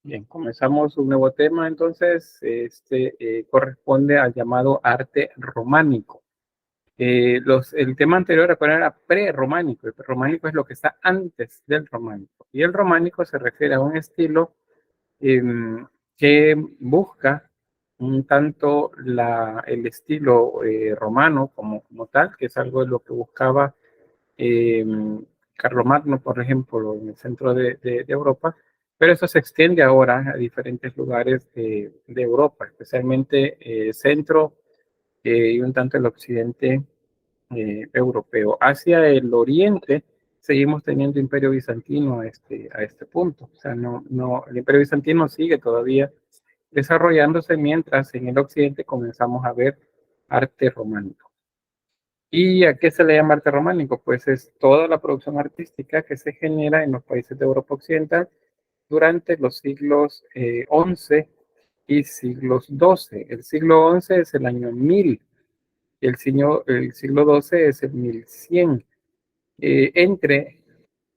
Bien, comenzamos un nuevo tema, entonces, corresponde al llamado arte románico. El tema anterior, recuerden, era prerrománico. El prerrománico es lo que está antes del románico. Y el románico se refiere a un estilo que busca un tanto el estilo romano como tal, que es algo de lo que buscaba eh, Carlomagno, por ejemplo, en el centro de Europa, pero eso se extiende ahora a diferentes lugares de Europa, especialmente centro y un tanto el occidente europeo. Hacia el oriente seguimos teniendo imperio bizantino a este punto. O sea, el imperio bizantino sigue todavía desarrollándose mientras en el occidente comenzamos a ver arte románico. ¿Y a qué se le llama arte románico? Pues es toda la producción artística que se genera en los países de Europa Occidental durante los siglos XI y siglos XII. El siglo XI es el año 1000 y el siglo XII es el 1100. Si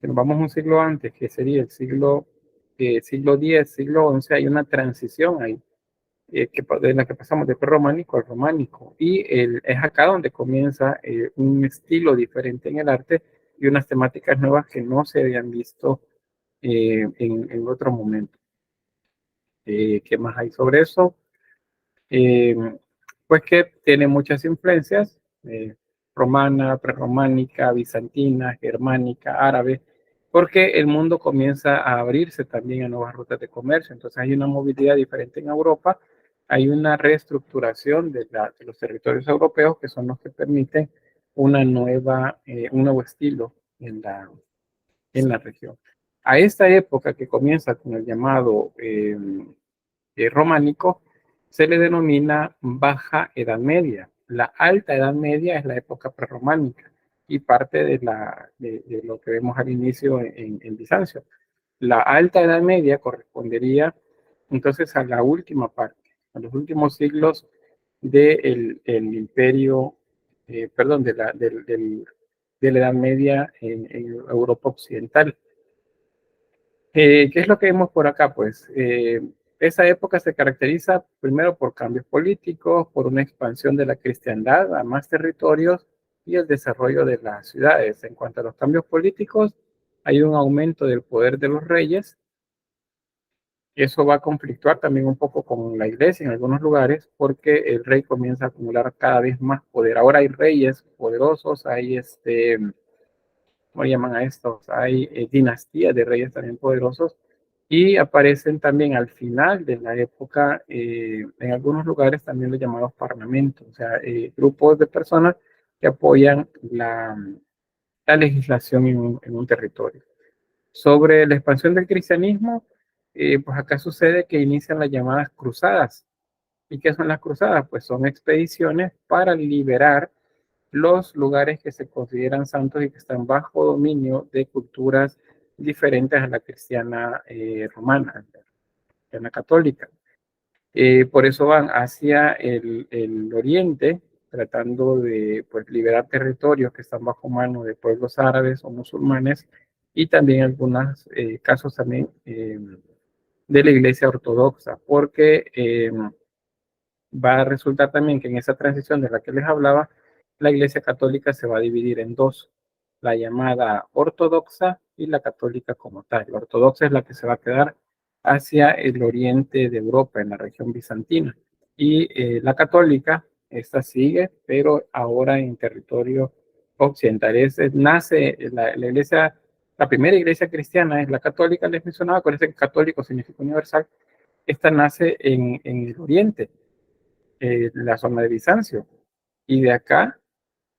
nos vamos un siglo antes, que sería el siglo X, siglo XI, hay una transición ahí de la que pasamos del prerrománico al románico. Y es acá donde comienza un estilo diferente en el arte y unas temáticas nuevas que no se habían visto en otro momento. ¿Qué más hay sobre eso? Eh, pues que tiene muchas influencias, romana, prerrománica, bizantina, germánica, árabe, porque el mundo comienza a abrirse también a nuevas rutas de comercio. Entonces hay una movilidad diferente en Europa, hay una reestructuración de los territorios europeos que son los que permiten un nuevo estilo en la región. A esta época que comienza con el llamado románico, se le denomina Baja Edad Media. La Alta Edad Media es la época prerrománica y parte de lo que vemos al inicio en Bizancio. La Alta Edad Media correspondería entonces a la última parte, a los últimos siglos del imperio, perdón, de la Edad Media en Europa Occidental. ¿Qué es lo que vemos por acá? Pues esa época se caracteriza primero por cambios políticos, por una expansión de la cristiandad a más territorios y el desarrollo de las ciudades. En cuanto a los cambios políticos, hay un aumento del poder de los reyes. Eso va a conflictuar también un poco con la iglesia en algunos lugares porque el rey comienza a acumular cada vez más poder. Ahora hay reyes poderosos, hay ¿cómo llaman a estos? Hay dinastías de reyes también poderosos y aparecen también al final de la época, en algunos lugares también los llamados parlamentos, o sea, grupos de personas que apoyan la legislación en un territorio. Sobre la expansión del cristianismo, pues acá sucede que inician las llamadas cruzadas. ¿Y qué son las cruzadas? Pues son expediciones para liberar los lugares que se consideran santos y que están bajo dominio de culturas diferentes a la cristiana romana, la cristiana católica. Por eso van hacia el oriente, tratando de pues, liberar territorios que están bajo mano de pueblos árabes o musulmanes y también algunos casos también de la iglesia ortodoxa, porque va a resultar también que en esa transición de la que les hablaba, la Iglesia Católica se va a dividir en dos, la llamada ortodoxa y la católica como tal. La ortodoxa es la que se va a quedar hacia el oriente de Europa, en la región bizantina. Y la católica, esta sigue, pero ahora en territorio occidental. Nace la iglesia, la primera iglesia cristiana es la católica, les mencionaba, acuérdense que católico significa universal. Esta nace en el oriente, la zona de Bizancio. Y de acá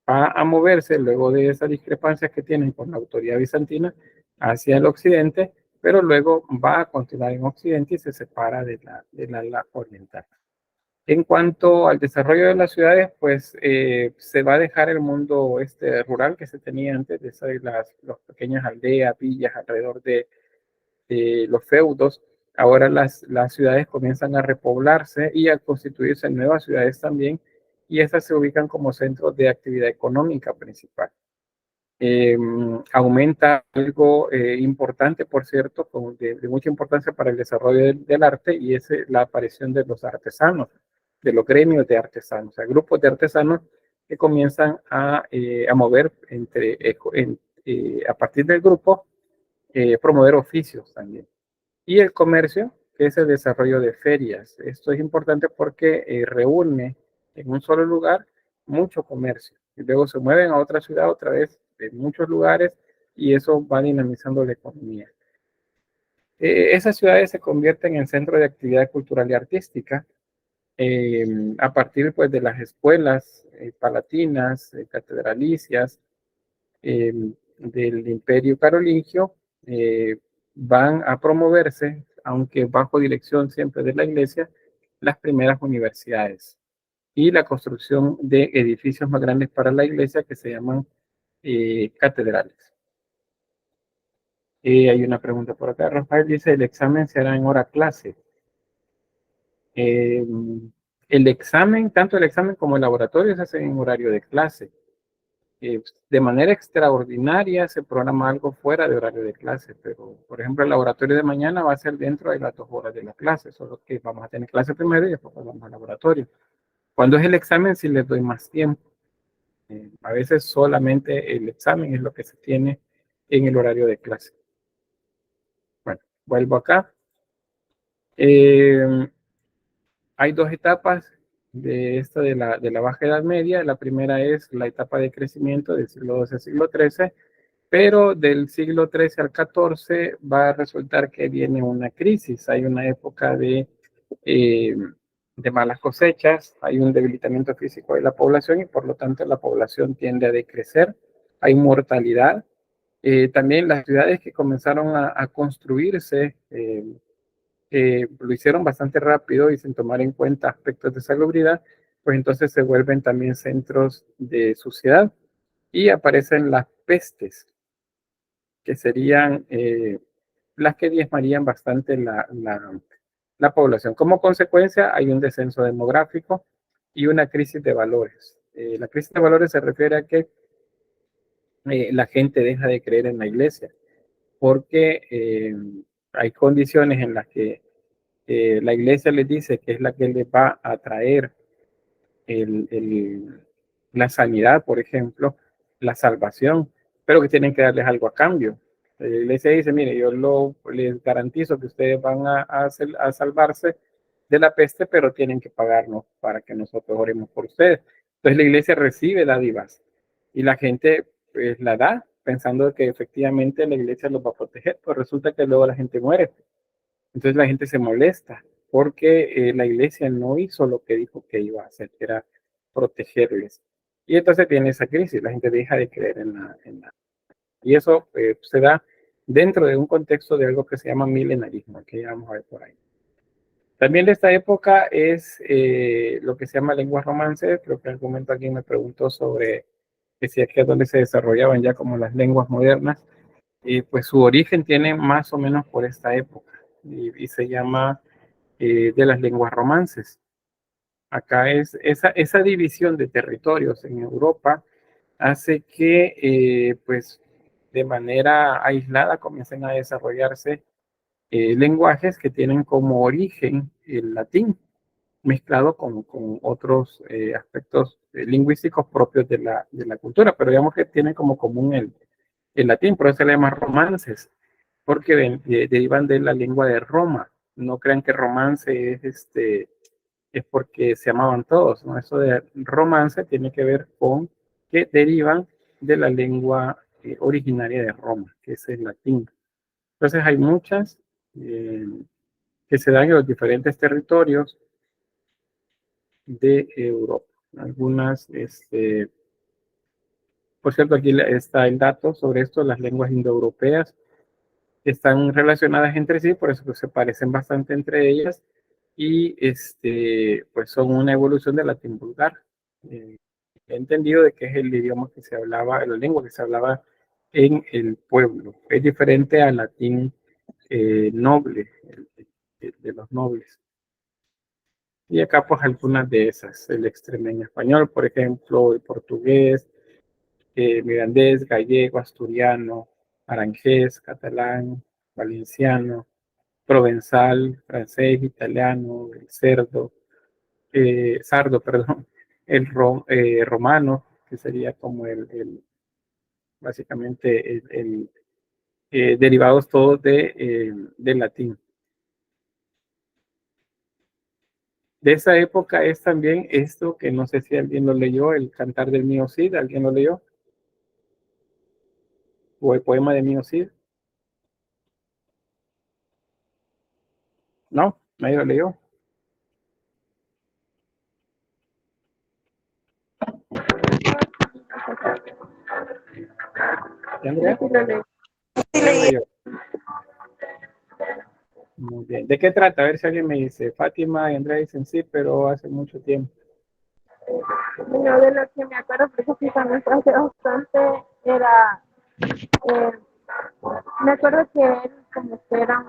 va a moverse, luego de esas discrepancias que tienen con la autoridad bizantina, hacia el occidente, pero luego va a continuar en occidente y se separa del ala oriental. En cuanto al desarrollo de las ciudades, pues se va a dejar el mundo rural que se tenía antes, de las pequeñas aldeas, villas alrededor de los feudos. Ahora las ciudades comienzan a repoblarse y a constituirse en nuevas ciudades también, y estas se ubican como centros de actividad económica principal. aumenta algo importante, por cierto, de mucha importancia para el desarrollo del arte, y es la aparición de los artesanos, de los gremios de artesanos, o sea, grupos de artesanos que comienzan a mover a partir del grupo, promover oficios también. Y el comercio, que es el desarrollo de ferias. Esto es importante porque reúne en un solo lugar mucho comercio. Y luego se mueven a otra ciudad otra vez de muchos lugares y eso va dinamizando la economía. Esas ciudades se convierten en centro de actividad cultural y artística a partir pues, de las escuelas palatinas, catedralicias, del Imperio Carolingio, van a promoverse, aunque bajo dirección siempre de la Iglesia, las primeras universidades y la construcción de edificios más grandes para la Iglesia que se llaman catedrales. Hay una pregunta por acá. Rafael dice, ¿el examen se hará en hora clase? El examen, tanto el examen como el laboratorio se hacen en horario de clase. De manera extraordinaria se programa algo fuera de horario de clase, pero por ejemplo el laboratorio de mañana va a ser dentro de las 2 horas de la clase, solo que vamos a tener clase primero y después vamos al laboratorio. Cuando es el examen sí les doy más tiempo. A veces solamente el examen es lo que se tiene en el horario de clase. Bueno, vuelvo acá. Hay 2 etapas de esta de la Baja Edad Media. La primera es la etapa de crecimiento del siglo XII al siglo XIII, pero del siglo XIII al XIV va a resultar que viene una crisis. Hay una época de malas cosechas, hay un debilitamiento físico de la población y por lo tanto la población tiende a decrecer, hay mortalidad. También las ciudades que comenzaron a construirse lo hicieron bastante rápido y sin tomar en cuenta aspectos de salubridad, pues entonces se vuelven también centros de suciedad y aparecen las pestes, que serían las que diezmarían bastante la población. Como consecuencia, hay un descenso demográfico y una crisis de valores. La crisis de valores se refiere a que la gente deja de creer en la iglesia, porque hay condiciones en las que la iglesia les dice que es la que les va a traer el, el, la sanidad, por ejemplo, la salvación, pero que tienen que darles algo a cambio. La iglesia dice, mire, yo les garantizo que ustedes van a salvarse de la peste, pero tienen que pagarnos para que nosotros oremos por ustedes. Entonces la iglesia recibe dádivas y la gente pues la da pensando que efectivamente la iglesia los va a proteger, pues resulta que luego la gente muere. Entonces la gente se molesta porque la iglesia no hizo lo que dijo que iba a hacer, que era protegerles. Y entonces viene esa crisis, la gente deja de creer y eso se da dentro de un contexto de algo que se llama milenarismo, que ya vamos a ver por ahí. También de esta época es lo que se llama lenguas romances. Creo que en algún momento alguien me preguntó sobre que si aquí es donde se desarrollaban ya como las lenguas modernas. Y pues su origen tiene más o menos por esta época y se llama de las lenguas romances. Acá es esa división de territorios en Europa hace que pues de manera aislada comiencen a desarrollarse lenguajes que tienen como origen el latín mezclado con otros aspectos lingüísticos propios de la cultura, pero digamos que tienen como común el latín, por eso se le llama romances, porque derivan de la lengua de Roma. No crean que romance es porque se amaban todos, ¿no? Eso de romance tiene que ver con que derivan de la lengua originaria de Roma, que es el latín. Entonces hay muchas eh, que se dan en los diferentes territorios de Europa. Algunas, por cierto, aquí está el dato sobre esto, las lenguas indoeuropeas están relacionadas entre sí, por eso se parecen bastante entre ellas y pues son una evolución del latín vulgar. He entendido de que es el idioma que se hablaba, la lengua que se hablaba en el pueblo. Es diferente al latín noble, de los nobles. Y acá pues algunas de esas, el extremeño español, por ejemplo, el portugués, mirandés, gallego, asturiano, aranjés, catalán, valenciano, provenzal, francés, italiano, el sardo, perdón, romano, que sería como básicamente derivados todos del latín. De esa época es también esto que no sé si alguien lo leyó, el Cantar del Mío Cid, ¿alguien lo leyó? O el poema de Mío Cid. No, nadie lo leyó. ¿Y Andrea? Sí lo leyó. Muy bien. ¿De qué trata? A ver si alguien me dice. Fátima y Andrea dicen sí, pero hace mucho tiempo. Bueno, de lo que me acuerdo, porque sí también fue hace bastante, era, eh, me acuerdo que él como que era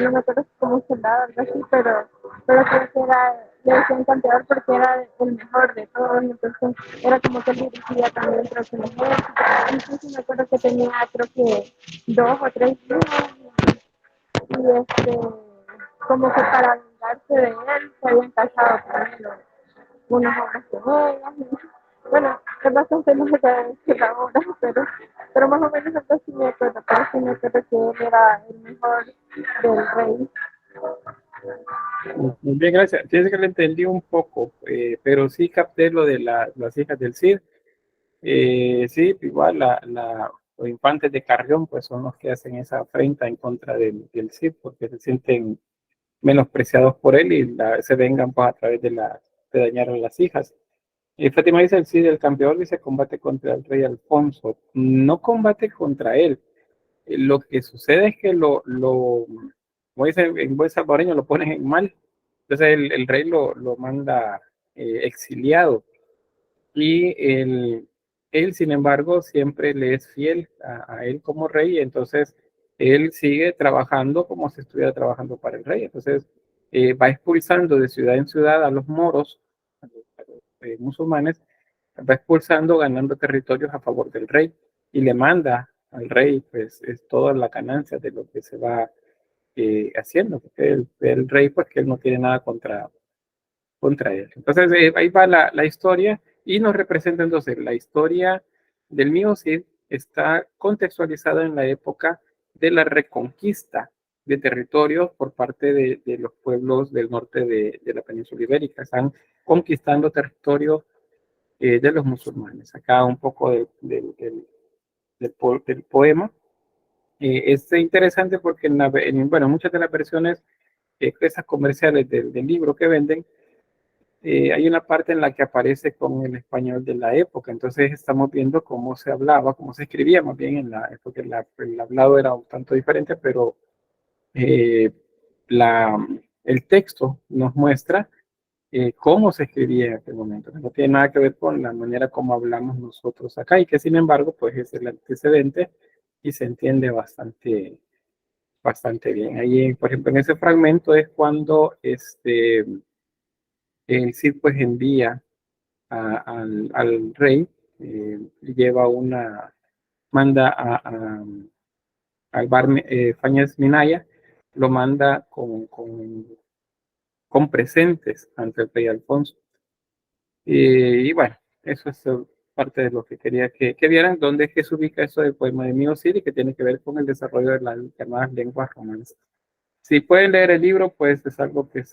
no me acuerdo como un soldado o algo así, pero creo que era, le decían campeón porque era el mejor de todos, entonces era como que él dirigía también creo que el ejército, incluso me acuerdo que tenía creo que 2 o 3 hijos, y como que para vengarse de él se habían casado con él, unos hombres con ellas, bueno, es bastante más de la hora, pero más o menos entonces sí me acuerdo, pero sí me acuerdo que él era el mejor del rey. Muy bien, gracias. Fíjense que le entendí un poco, pero sí capté lo de las hijas del Cid. Sí, igual los infantes de Carrión pues son los que hacen esa afrenta en contra del Cid porque se sienten menospreciados por él y se vengan pues a través de dañar a las hijas. Y Fátima dice, el Cid, el campeón, dice, combate contra el rey Alfonso. No combate contra él. Lo que sucede es que como dicen en buen salvadoreño, lo ponen en mal. Entonces el rey lo manda exiliado. Y él, sin embargo, siempre le es fiel a él como rey, entonces él sigue trabajando como si estuviera trabajando para el rey. Entonces va expulsando de ciudad en ciudad a los moros, a los musulmanes, va expulsando, ganando territorios a favor del rey y le manda al rey, pues es toda la ganancia de lo que se va haciendo, porque el rey, pues que él no tiene nada contra él. Entonces, ahí va la historia y nos representa entonces la historia del Mío Cid está contextualizada en la época de la reconquista de territorios por parte de los pueblos del norte de la península ibérica. Están conquistando territorios de los musulmanes. Acá un poco del poema. Es interesante porque bueno, muchas de las versiones esas comerciales del libro que venden, hay una parte en la que aparece con el español de la época, entonces estamos viendo cómo se hablaba, cómo se escribía más bien en la época, el hablado era un tanto diferente, pero eh, la, el texto nos muestra cómo se escribía en aquel momento. No tiene nada que ver con la manera como hablamos nosotros acá y que sin embargo pues es el antecedente y se entiende bastante bien. Ahí, por ejemplo, en ese fragmento es cuando el Cid pues envía al rey, lleva manda al bar Fáñez Minaya, lo manda con presentes ante el rey Alfonso. Y bueno, eso es parte de lo que quería que vieran, dónde es que se ubica eso del poema de Mío Cid y que tiene que ver con el desarrollo de las llamadas lenguas romances. Si pueden leer el libro, pues es algo que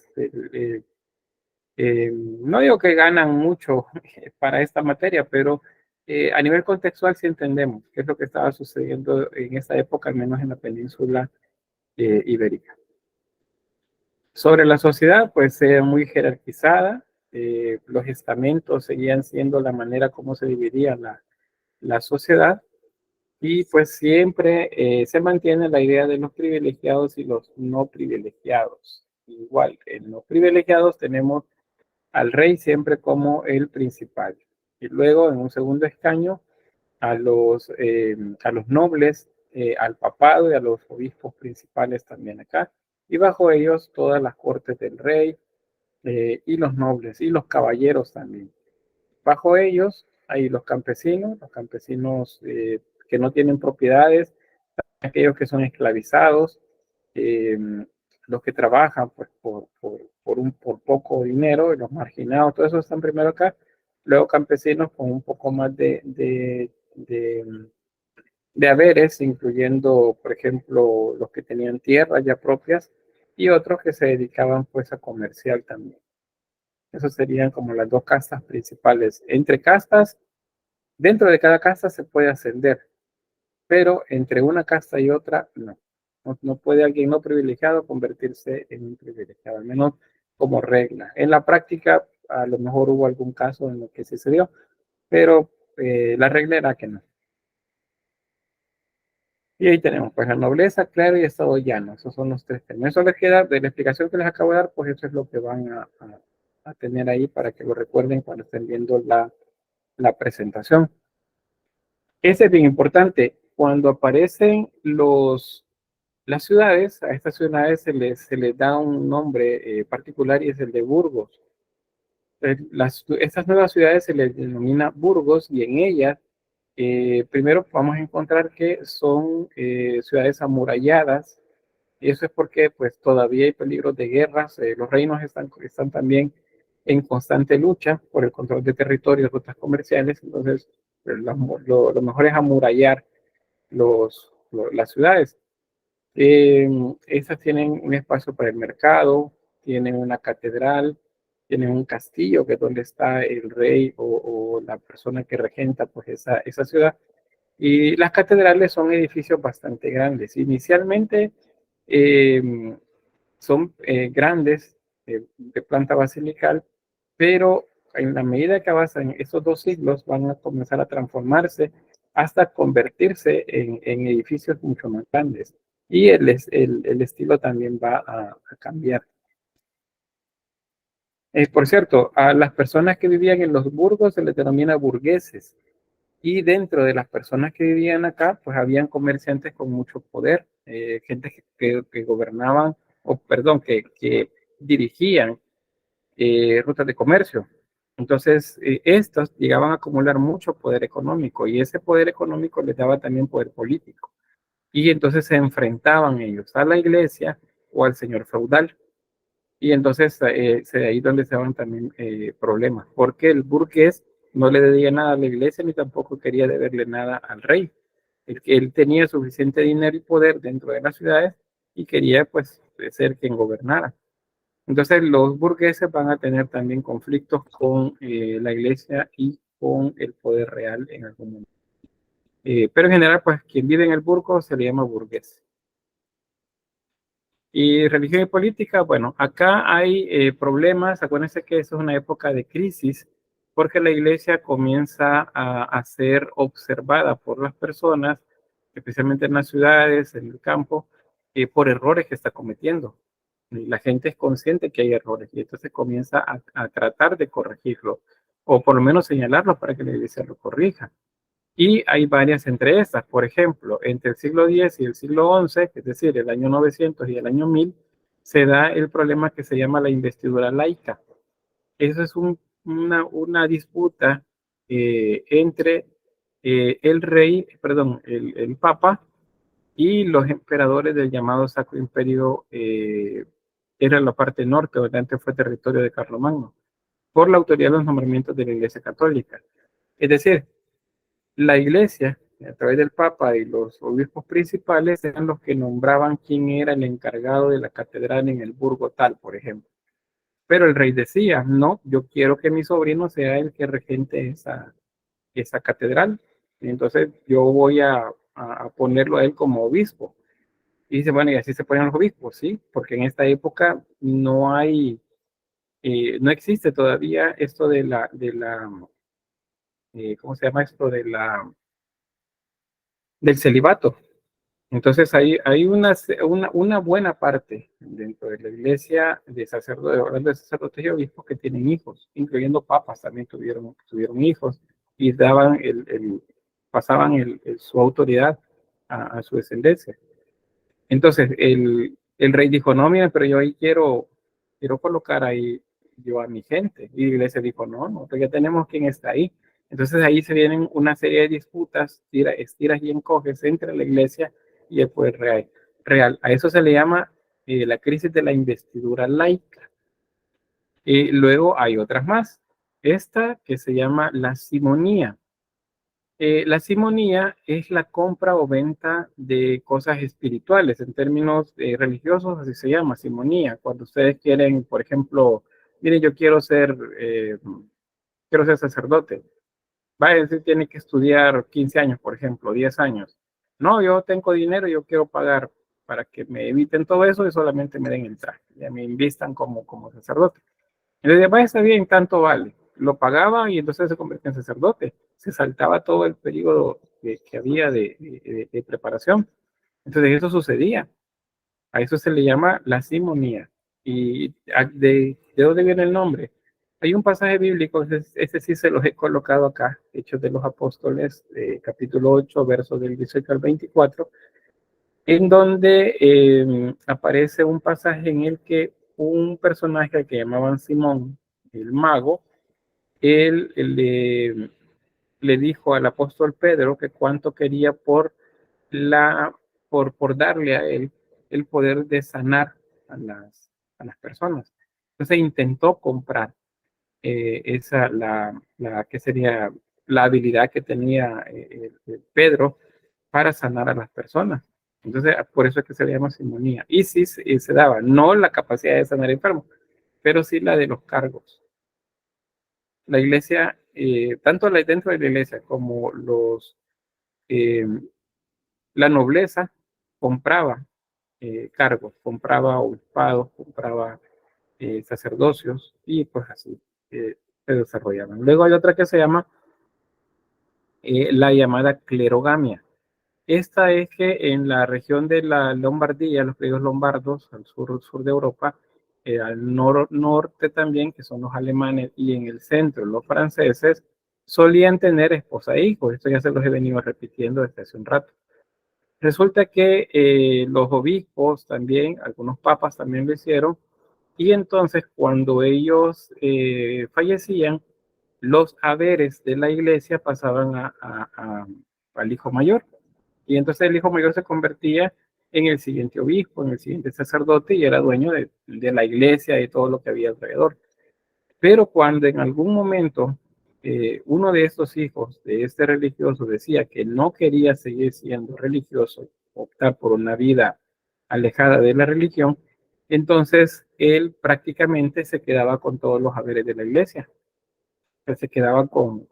no digo que ganan mucho para esta materia, pero a nivel contextual sí entendemos qué es lo que estaba sucediendo en esa época, al menos en la península ibérica. Sobre la sociedad, pues muy jerarquizada, los estamentos seguían siendo la manera como se dividía la sociedad y pues siempre se mantiene la idea de los privilegiados y los no privilegiados. Igual, en los privilegiados tenemos al rey siempre como el principal. Y luego, en un segundo escaño, a los nobles, al papado y a los obispos principales también acá. Y bajo ellos todas las cortes del rey y los nobles y los caballeros también. Bajo ellos hay los campesinos que no tienen propiedades, aquellos que son esclavizados, eh, los que trabajan pues, por poco dinero, los marginados, todo eso están primero acá. Luego campesinos con un poco más de haberes, incluyendo, por ejemplo, los que tenían tierras ya propias y otros que se dedicaban pues a comercial también. Esas serían como las dos castas principales. Entre castas, dentro de cada casta se puede ascender, pero entre una casta y otra no. No puede alguien no privilegiado convertirse en un privilegiado, al menos como regla. En la práctica, a lo mejor hubo algún caso en el que sí se dio, pero la regla era que no. Y ahí tenemos, pues, la nobleza, clero y estado llano. Esos son los tres términos. Eso les queda, de la explicación que les acabo de dar, pues eso es lo que van a tener ahí para que lo recuerden cuando estén viendo la presentación. Ese es bien importante. Cuando aparecen las ciudades, a estas ciudades se les da un nombre particular y es el de Burgos. Estas nuevas ciudades se les denomina Burgos y en ellas primero vamos a encontrar que son ciudades amuralladas, y eso es porque pues todavía hay peligros de guerras. Los reinos están también en constante lucha por el control de territorios, rutas comerciales. Entonces pues, lo mejor es amurallar las ciudades. Estas tienen un espacio para el mercado, tienen una catedral, tienen un castillo que es donde está el rey o la persona que regenta pues esa ciudad. Y las catedrales son edificios bastante grandes. Inicialmente eh, son grandes, de planta basilical, pero en la medida que avanzan esos dos siglos van a comenzar a transformarse hasta convertirse en edificios mucho más grandes. Y el estilo también va a cambiar. Por cierto, a las personas que vivían en los burgos se les denomina burgueses. Y dentro de las personas que vivían acá, pues habían comerciantes con mucho poder, gente que gobernaban, o perdón, que dirigían rutas de comercio. Entonces, estos llegaban a acumular mucho poder económico y ese poder económico les daba también poder político. Y entonces se enfrentaban ellos a la iglesia o al señor feudal. Y entonces de ahí donde se daban también problemas, porque el burgués no le debía nada a la iglesia ni tampoco quería deberle nada al rey. Él tenía suficiente dinero y poder dentro de las ciudades y quería pues ser quien gobernara. Entonces los burgueses van a tener también conflictos con la iglesia y con el poder real en algún momento. Pero en general, pues quien vive en el burgo se le llama burgués. Y religión y política, bueno, acá hay problemas. Acuérdense que eso es una época de crisis porque la iglesia comienza a ser observada por las personas, especialmente en las ciudades, en el campo, por errores que está cometiendo. Y la gente es consciente que hay errores y entonces comienza a tratar de corregirlo o por lo menos señalarlo para que la iglesia lo corrija. Y hay varias entre estas. Por ejemplo, entre el siglo X y el siglo XI, es decir, el año 900 y el año 1000, se da el problema que se llama la investidura laica. Eso es una disputa entre el rey, perdón, el papa y los emperadores del llamado Sacro Imperio, era la parte norte, donde antes fue territorio de Carlomagno, por la autoridad de los nombramientos de la Iglesia Católica. Es decir, la iglesia, a través del papa y los obispos principales, eran los que nombraban quién era el encargado de la catedral en el burgo tal, por ejemplo. Pero el rey decía, no, yo quiero que mi sobrino sea el que regente esa catedral. Y entonces yo voy a ponerlo a él como obispo. Y dice, bueno, y así se ponen los obispos, ¿sí? Porque en esta época no existe todavía esto ¿cómo se llama esto? Del celibato. Entonces hay una buena parte dentro de la iglesia de sacerdotes, hablando de sacerdotes y obispos que tienen hijos, incluyendo papas también tuvieron hijos y pasaban su autoridad a su descendencia. Entonces el rey dijo, no, mira, pero yo ahí quiero colocar ahí yo a mi gente. Y la iglesia dijo, no, pues ya tenemos quien está ahí. Entonces ahí se vienen una serie de disputas, estiras y encoges entre la iglesia y el poder real. A eso se le llama la crisis de la investidura laica. Y luego hay otras más. Esta que se llama la simonía. La simonía es la compra o venta de cosas espirituales. En términos religiosos, así se llama, simonía. Cuando ustedes quieren, por ejemplo, miren, yo quiero ser sacerdote. Vaya, si tiene que estudiar 15 años, por ejemplo, 10 años. No, yo tengo dinero, yo quiero pagar para que me eviten todo eso y solamente me den el traje. Ya me invistan como sacerdote. Entonces, vaya, está bien, tanto vale. Lo pagaba y entonces se convertía en sacerdote. Se saltaba todo el periodo que había de preparación. Entonces, eso sucedía. A eso se le llama la simonía. ¿Y de dónde viene el nombre? Hay un pasaje bíblico, ese sí se los he colocado acá, Hechos de los Apóstoles, capítulo 8, versos del 18 al 24, en donde aparece un pasaje en el que un personaje al que llamaban Simón, el mago, él le dijo al apóstol Pedro que cuánto quería la, por darle a él el poder de sanar a las personas. Entonces intentó comprar que sería la habilidad que tenía Pedro para sanar a las personas. Entonces, por eso es que se le llama simonía. Y sí se daba, no la capacidad de sanar enfermos, pero sí la de los cargos. La iglesia, tanto dentro de la iglesia como eh, la nobleza compraba cargos, compraba obispados, compraba sacerdocios y pues así se desarrollaban. Luego hay otra que se llama la llamada clerogamia. Esta es que en la región de la Lombardía, los países lombardos, al sur de Europa, al norte también, que son los alemanes, y en el centro, los franceses, solían tener esposa e hijos. Esto ya se los he venido repitiendo desde hace un rato. Resulta que los obispos también, algunos papas también lo hicieron, y entonces cuando ellos fallecían, los haberes de la iglesia pasaban al hijo mayor. Y entonces el hijo mayor se convertía en el siguiente obispo, en el siguiente sacerdote y era dueño de la iglesia y todo lo que había alrededor. Pero cuando en algún momento uno de estos hijos de este religioso decía que no quería seguir siendo religioso, optar por una vida alejada de la religión, entonces él prácticamente se quedaba con todos los haberes de la iglesia, que se quedaba con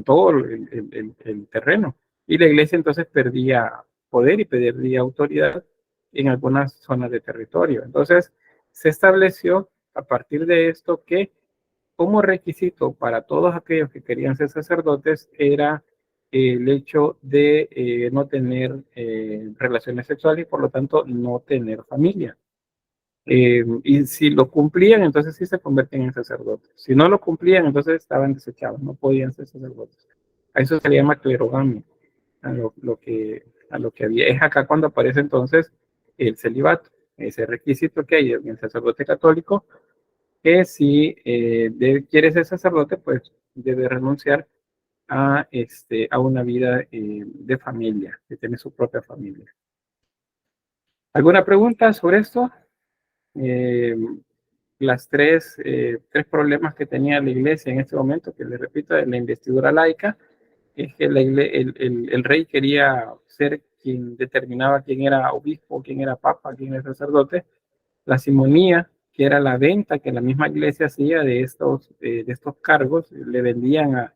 todo el terreno. Y la iglesia entonces perdía poder y perdía autoridad en algunas zonas de territorio. Entonces se estableció a partir de esto que como requisito para todos aquellos que querían ser sacerdotes era el hecho de no tener relaciones sexuales y por lo tanto no tener familia. Y si lo cumplían, entonces sí se convertían en sacerdotes. Si no lo cumplían, entonces estaban desechados, no podían ser sacerdotes. A eso se le llama clerogamia, a lo que había. Es acá cuando aparece entonces el celibato, ese requisito que hay en el sacerdote católico, que si quiere ser sacerdote, pues debe renunciar a una vida de familia, que tiene su propia familia. ¿Alguna pregunta sobre esto? Las tres problemas que tenía la iglesia en este momento, que les repito, de la investidura laica, es que el rey quería ser quien determinaba quién era obispo, quién era papa, quién era sacerdote. La simonía, que era la venta que la misma iglesia hacía de estos cargos, le vendían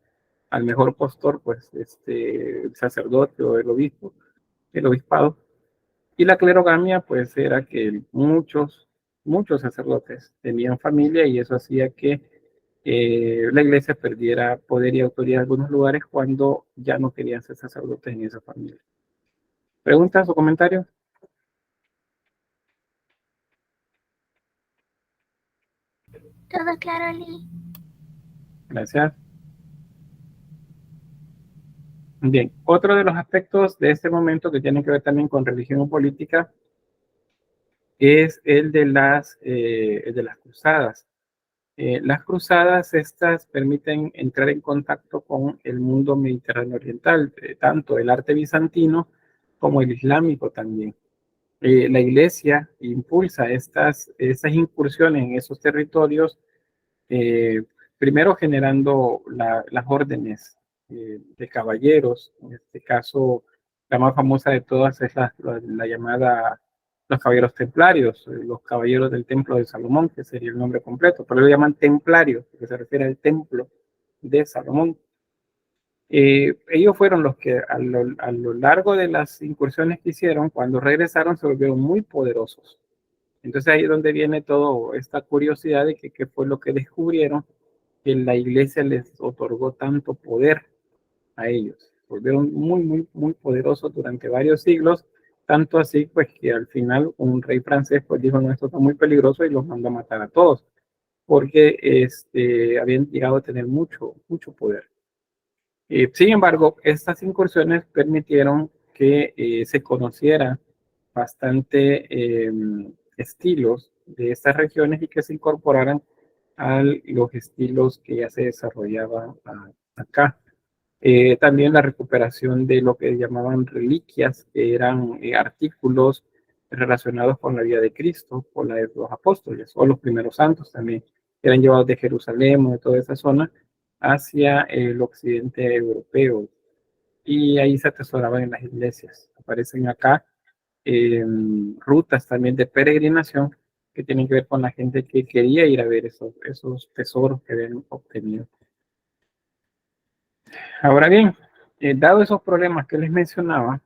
al mejor postor, pues, el sacerdote o el obispo, el obispado. Y la clerogamia, pues, era que muchos sacerdotes tenían familia y eso hacía que la iglesia perdiera poder y autoridad en algunos lugares cuando ya no querían ser sacerdotes en esa familia. ¿Preguntas o comentarios? Todo claro, Lee. Gracias. Bien, otro de los aspectos de este momento que tiene que ver también con religión o política es el de las cruzadas. Las cruzadas, estas permiten entrar en contacto con el mundo mediterráneo oriental, tanto el arte bizantino como el islámico también. La iglesia impulsa estas incursiones en esos territorios, eh, primero generando las órdenes de caballeros. En este caso, la más famosa de todas es la llamada los caballeros templarios, los caballeros del templo de Salomón, que sería el nombre completo, pero lo llaman templarios, porque se refiere al templo de Salomón. Ellos fueron los que a lo largo de las incursiones que hicieron, cuando regresaron, se volvieron muy poderosos. Entonces ahí es donde viene toda esta curiosidad de que qué fue lo que descubrieron, que la iglesia les otorgó tanto poder a ellos. Volvieron muy, muy, muy poderosos durante varios siglos, tanto así pues que al final un rey francés pues dijo, no, esto está muy peligroso y los mandó a matar a todos, porque habían llegado a tener mucho, mucho poder. Sin embargo, estas incursiones permitieron que se conociera bastante estilos de estas regiones y que se incorporaran a los estilos que ya se desarrollaban acá. También la recuperación de lo que llamaban reliquias, que eran artículos relacionados con la vida de Cristo, con la de los apóstoles o los primeros santos también, que eran llevados de Jerusalén o de toda esa zona hacia el occidente europeo. Y ahí se atesoraban en las iglesias. Aparecen acá rutas también de peregrinación que tienen que ver con la gente que quería ir a ver esos tesoros que habían obtenido. Ahora bien, dado esos problemas que les mencionaba,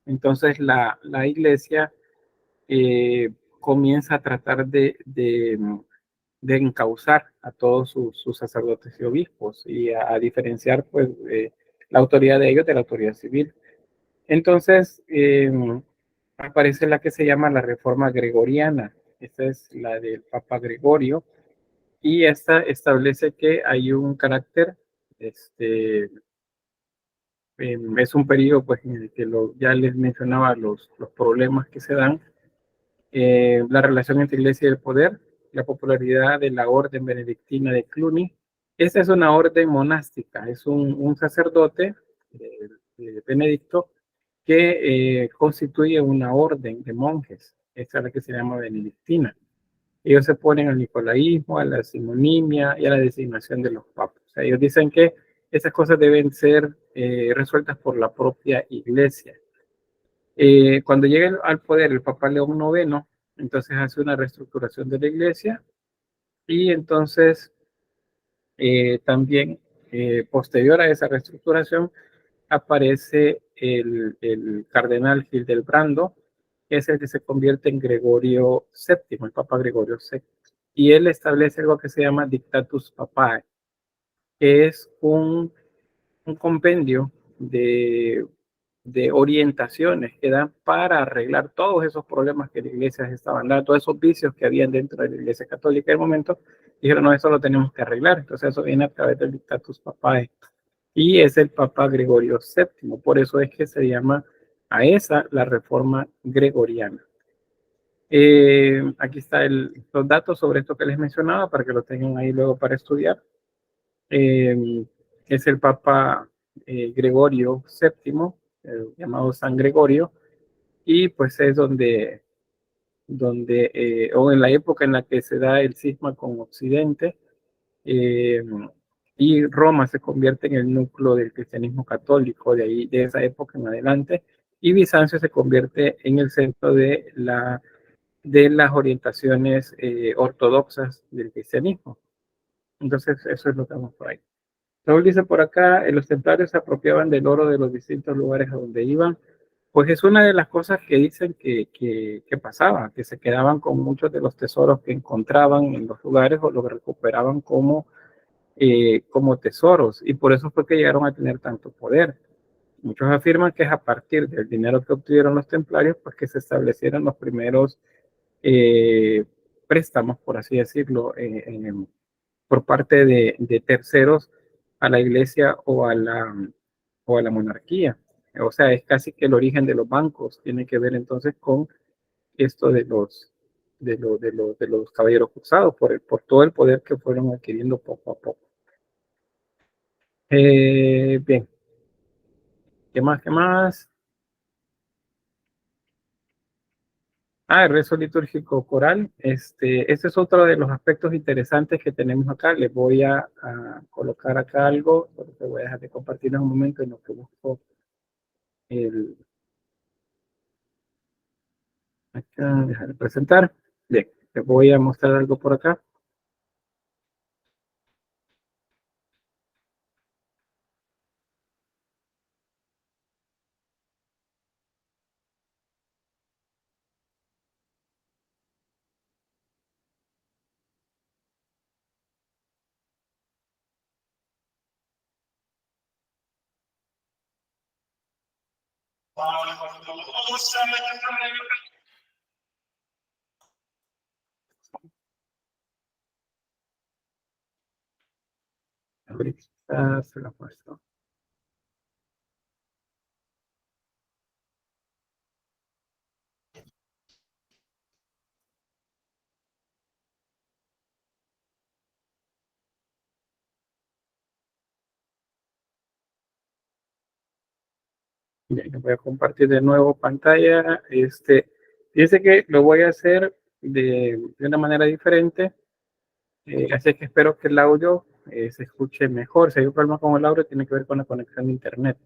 entonces la iglesia comienza a tratar de encauzar a todos sus sacerdotes y obispos y a diferenciar pues la autoridad de ellos de la autoridad civil. Entonces aparece la que se llama la Reforma Gregoriana. Esta es la del Papa Gregorio y esta establece que hay un carácter, es un periodo pues, en el que ya les mencionaba los problemas que se dan, la relación entre iglesia y el poder, la popularidad de la orden benedictina de Cluny. Esta es una orden monástica, es un sacerdote, Benedicto, que constituye una orden de monjes. Esta es la que se llama benedictina. Ellos se ponen al nicolaísmo, a la simonimia y a la designación de los papas. O sea, ellos dicen que esas cosas deben ser resueltas por la propia iglesia. Cuando llega al poder el Papa León IX, entonces hace una reestructuración de la iglesia y entonces también posterior a esa reestructuración aparece el cardenal Hildebrando, que es el que se convierte en Gregorio VII, el Papa Gregorio VII. Y él establece algo que se llama Dictatus Papae, que es un compendio de orientaciones que dan para arreglar todos esos problemas que la iglesia estaban dando, todos esos vicios que habían dentro de la iglesia católica en el momento, dijeron, no, eso lo tenemos que arreglar. Entonces eso viene a través del Dictatus Papae. Y es el Papa Gregorio VII, por eso es que se llama a esa la Reforma Gregoriana. Aquí están los datos sobre esto que les mencionaba para que lo tengan ahí luego para estudiar. Es el Papa Gregorio VII, llamado San Gregorio, y pues es donde o en la época en la que se da el cisma con Occidente, y Roma se convierte en el núcleo del cristianismo católico de esa época en adelante, y Bizancio se convierte en el centro de las orientaciones ortodoxas del cristianismo. Entonces, eso es lo que vemos por ahí. Raúl dice por acá, los templarios se apropiaban del oro de los distintos lugares a donde iban. Pues es una de las cosas que dicen que pasaba, que se quedaban con muchos de los tesoros que encontraban en los lugares o los recuperaban como tesoros, y por eso fue que llegaron a tener tanto poder. Muchos afirman que es a partir del dinero que obtuvieron los templarios, pues que se establecieron los primeros préstamos, por así decirlo, por parte de terceros a la iglesia o a la monarquía. O sea, es casi que el origen de los bancos tiene que ver entonces con esto de los caballeros cruzados, por todo el poder que fueron adquiriendo poco a poco. Bien, ¿qué más? ¿Qué más? El rezo litúrgico coral. Este es otro de los aspectos interesantes que tenemos acá. Les voy a colocar acá algo, porque voy a dejar de compartir en un momento en lo que busco el... Acá, dejar de presentar. Bien, les voy a mostrar algo por acá. Ahorita se lo muestro. Bien, les voy a compartir de nuevo pantalla. Dice que lo voy a hacer de una manera diferente. Así que espero que el audio se escuche mejor. Si hay un problema con el audio, tiene que ver con la conexión de internet.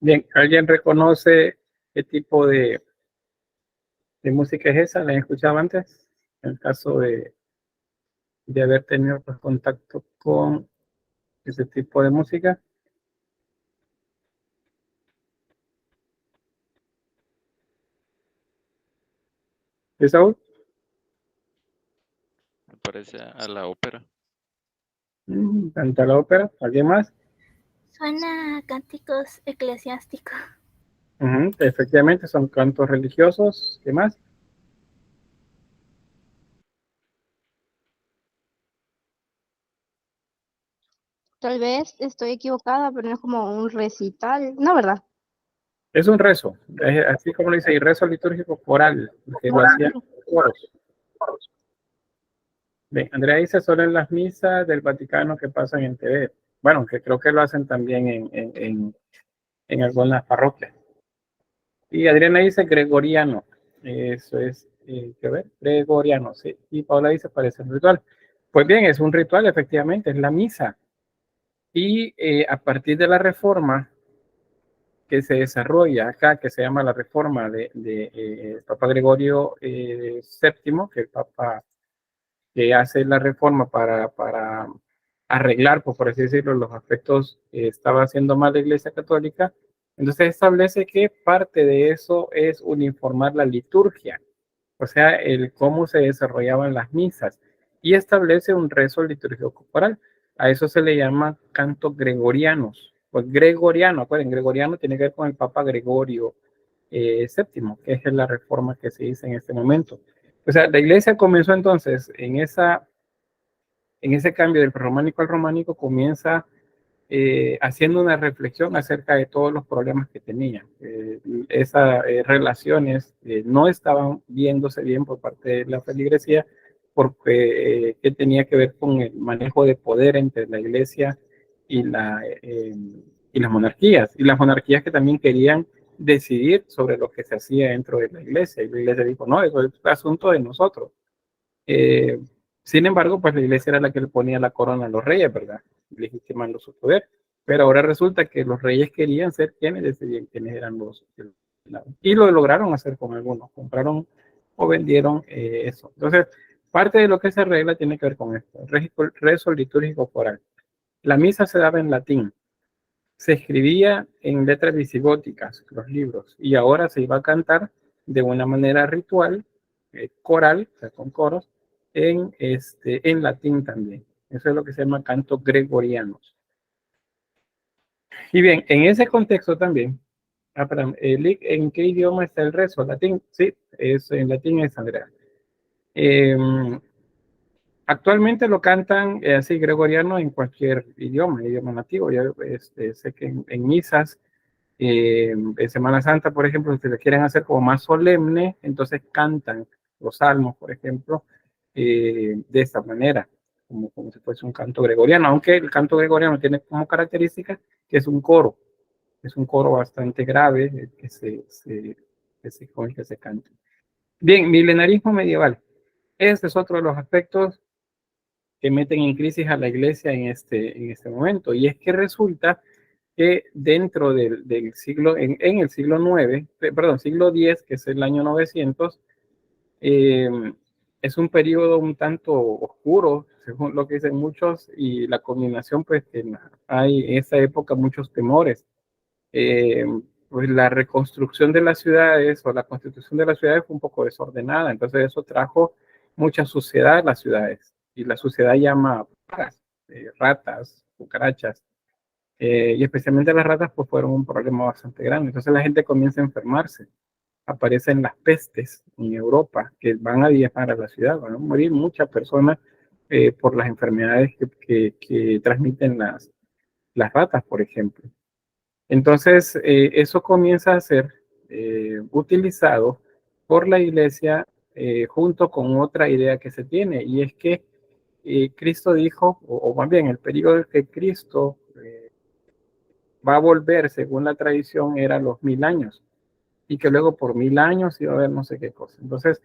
Bien, ¿alguien reconoce qué tipo de música es esa? ¿La han escuchado antes? En el caso de haber tenido pues, contacto con ese tipo de música. ¿Sí, Saúl? Me parece a la ópera. ¿Canta la ópera? ¿Alguien más? Suena a cánticos eclesiásticos. Efectivamente, son cantos religiosos. ¿Qué más? Tal vez estoy equivocada, pero no es como un recital, ¿no, verdad? Es un rezo, así como lo dice, y rezo litúrgico coral, que lo hacían los coros. Bien, Andrea dice solo en las misas del Vaticano que pasan en TV. Bueno, que creo que lo hacen también en algunas parroquias. Y Adriana dice gregoriano. Eso es, ¿qué ver? Gregoriano, sí. Y Paula dice parece un ritual. Pues bien, es un ritual, efectivamente, es la misa. Y a partir de la reforma que se desarrolla acá, que se llama la reforma de Papa Gregorio VII, que el Papa que hace la reforma para arreglar, pues, por así decirlo, los aspectos que estaba haciendo mal la Iglesia Católica. Entonces establece que parte de eso es uniformar la liturgia, o sea, el cómo se desarrollaban las misas, y establece un rezo litúrgico corporal. A eso se le llama cantos gregorianos. Pues gregoriano, acuérdense, gregoriano tiene que ver con el Papa Gregorio VII, que es la reforma que se dice en este momento. O sea, la iglesia comenzó entonces en En ese cambio del prerrománico al románico comienza haciendo una reflexión acerca de todos los problemas que tenía. Esas relaciones no estaban viéndose bien por parte de la feligresía porque que tenía que ver con el manejo de poder entre la iglesia y, y las monarquías. Y las monarquías que también querían decidir sobre lo que se hacía dentro de la iglesia. Y la iglesia dijo, no, eso es asunto de nosotros. Eh, Sin embargo, pues la iglesia era la que le ponía la corona a los reyes, ¿verdad? Legitimando su poder. Pero ahora resulta que los reyes querían ser quienes decidían quiénes eran los. Y lo lograron hacer con algunos. Compraron o vendieron eso. Entonces, parte de lo que se arregla tiene que ver con esto. Rezo litúrgico foral. La misa se daba en latín. Se escribía en letras visigóticas, los libros. Y ahora se iba a cantar de una manera ritual, coral, o sea, con coros, en latín también. Eso es lo que se llama cantos gregorianos. Y bien, en ese contexto también, perdón, ¿en qué idioma está el rezo? ¿Latín? Sí, en latín es Andrea. Actualmente lo cantan así gregoriano en cualquier idioma nativo. Yo sé que en misas, en Semana Santa, por ejemplo, si le quieren hacer como más solemne, entonces cantan los salmos, por ejemplo, de esta manera, como si fuese un canto gregoriano, aunque el canto gregoriano tiene como característica que es un coro bastante grave con el que se canta. Bien, milenarismo medieval. Este es otro de los aspectos que meten en crisis a la iglesia en este momento, y es que resulta que dentro del siglo, en el siglo IX, perdón, siglo X, que es el año 900, es un periodo un tanto oscuro, según lo que dicen muchos, y la combinación, pues, que hay en esa época muchos temores. Pues la reconstrucción de las ciudades o la constitución de las ciudades fue un poco desordenada, entonces eso trajo mucha suciedad a las ciudades, y la suciedad llama plagas, ratas, cucarachas, y especialmente las ratas pues fueron un problema bastante grande. Entonces la gente comienza a enfermarse, aparecen las pestes en Europa que van a diezmar a la ciudad, van a morir muchas personas por las enfermedades que transmiten las ratas, por ejemplo. Entonces eso comienza a ser utilizado por la iglesia junto con otra idea que se tiene, y es que Cristo dijo, o más bien el periodo que Cristo va a volver, según la tradición, era los 1000 años, y que luego por 1000 años iba a haber no sé qué cosa. Entonces,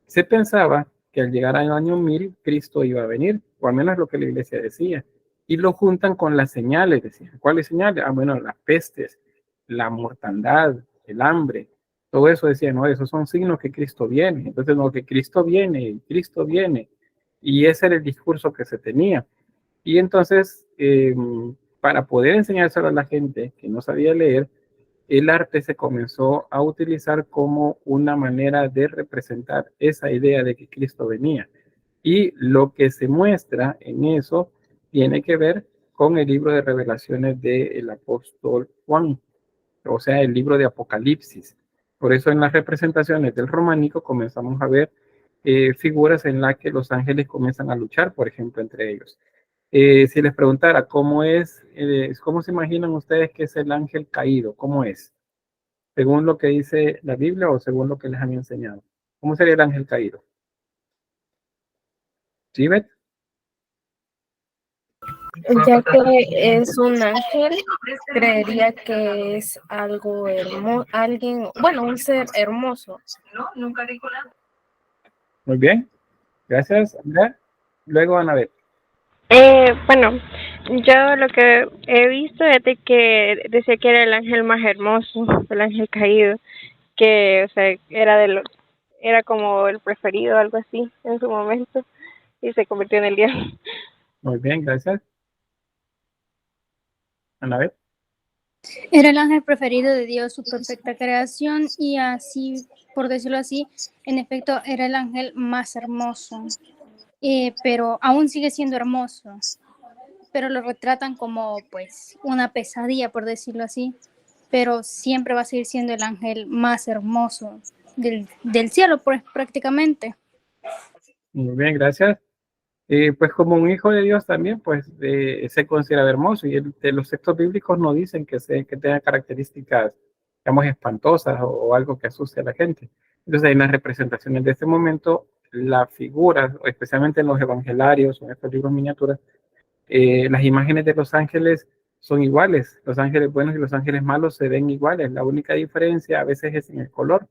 se pensaba que al llegar al año 1000, Cristo iba a venir, o al menos lo que la iglesia decía, y lo juntan con las señales, decían. ¿Cuáles señales? Bueno, las pestes, la mortandad, el hambre, todo eso decían, no, esos son signos que Cristo viene. Entonces, no, que Cristo viene, y ese era el discurso que se tenía. Y entonces, para poder enseñárselo a la gente que no sabía leer, el arte se comenzó a utilizar como una manera de representar esa idea de que Cristo venía. Y lo que se muestra en eso tiene que ver con el libro de revelaciones del apóstol Juan, o sea, el libro de Apocalipsis. Por eso en las representaciones del románico comenzamos a ver figuras en las que los ángeles comienzan a luchar, por ejemplo, entre ellos. Si les preguntara cómo se imaginan ustedes que es el ángel caído, ¿cómo es? ¿Según lo que dice la Biblia o según lo que les han enseñado? ¿Cómo sería el ángel caído? ¿Sí, Beth? Ya que es un ángel, creería que es algo hermoso, alguien, bueno, un ser hermoso. Muy bien. Gracias, Andrea. Luego, Anabel. Bueno, yo lo que he visto es de que decía que era el ángel más hermoso, el ángel caído, que, o sea, era como el preferido, algo así, en su momento, y se convirtió en el diablo. Muy bien, gracias. Anabel. Era el ángel preferido de Dios, su perfecta creación, y así, por decirlo así, en efecto, era el ángel más hermoso. Pero aún sigue siendo hermoso, pero lo retratan como pues una pesadilla, por decirlo así, pero siempre va a seguir siendo el ángel más hermoso del cielo, pues prácticamente. Muy bien, gracias. Pues como un hijo de Dios también, pues se considera hermoso, y de los textos bíblicos no dicen que tenga características, digamos, espantosas o algo que asuste a la gente. Entonces, en las representaciones de este momento, la figura, especialmente en los evangelarios o en estos libros miniaturas, las imágenes de los ángeles son iguales. Los ángeles buenos y los ángeles malos se ven iguales. La única diferencia a veces es en el color,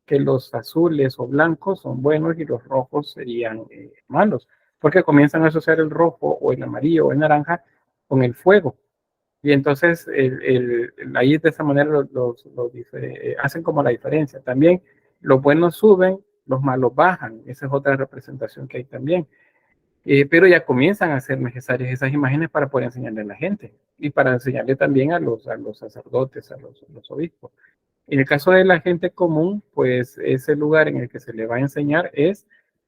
que los azules o blancos son buenos y los rojos serían malos, porque comienzan a asociar el rojo o el amarillo o el naranja con el fuego. Y entonces ahí de esa manera hacen como la diferencia. También los buenos suben, los malos bajan. Esa es otra representación que hay también. Pero ya comienzan a ser necesarias esas imágenes para poder enseñarle a la gente y para enseñarle también a los sacerdotes, a los obispos. En el caso de la gente común, pues ese lugar en el que se le va a enseñar es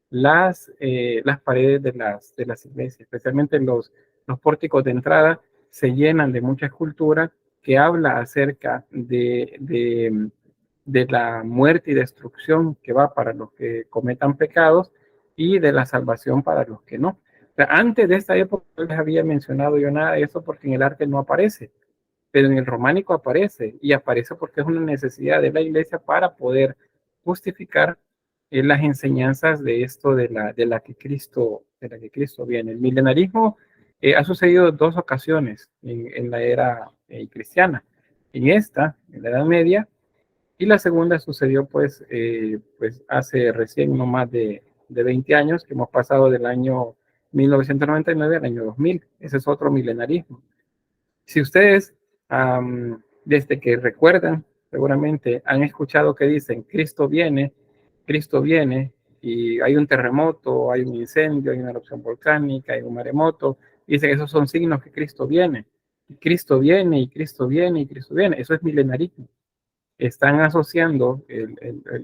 las paredes de las iglesias, especialmente los pórticos de entrada se llenan de mucha escultura que habla acerca de la muerte y destrucción que va para los que cometan pecados y de la salvación para los que no. O sea, antes de esta época no les había mencionado yo nada de eso porque en el arte no aparece, pero en el románico aparece, y aparece porque es una necesidad de la iglesia para poder justificar las enseñanzas de esto de la que Cristo viene. El milenarismo ha sucedido en dos ocasiones en la era cristiana. En esta, en la Edad Media, y la segunda sucedió pues hace recién no más de 20 años, que hemos pasado del año 1999 al año 2000. Ese es otro milenarismo. Si ustedes, desde que recuerdan, seguramente han escuchado que dicen Cristo viene, y hay un terremoto, hay un incendio, hay una erupción volcánica, hay un maremoto, dicen que esos son signos que Cristo viene. Y Cristo viene, y Cristo viene, y Cristo viene. Eso es milenarismo. Están asociando,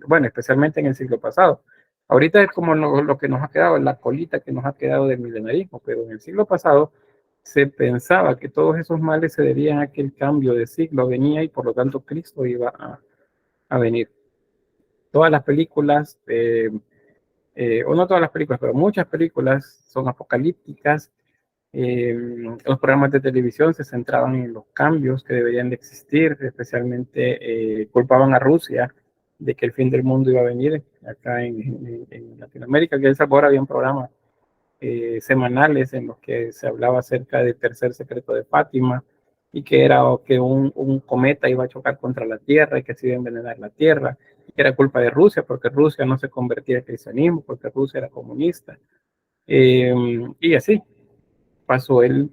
bueno, especialmente en el siglo pasado. Ahorita es como lo que nos ha quedado, la colita que nos ha quedado del milenarismo, pero en el siglo pasado se pensaba que todos esos males se debían a que el cambio de siglo venía y por lo tanto Cristo iba a venir. Todas las películas, o no todas las películas, pero muchas películas son apocalípticas. Los programas de televisión se centraban en los cambios que deberían de existir, especialmente culpaban a Rusia de que el fin del mundo iba a venir acá en Latinoamérica. Que en El Salvador había un programa semanales en los que se hablaba acerca del tercer secreto de Fátima, y que era que un cometa iba a chocar contra la Tierra y que se iba a envenenar la Tierra, y que era culpa de Rusia porque Rusia no se convertía al cristianismo, porque Rusia era comunista. Y así pasó el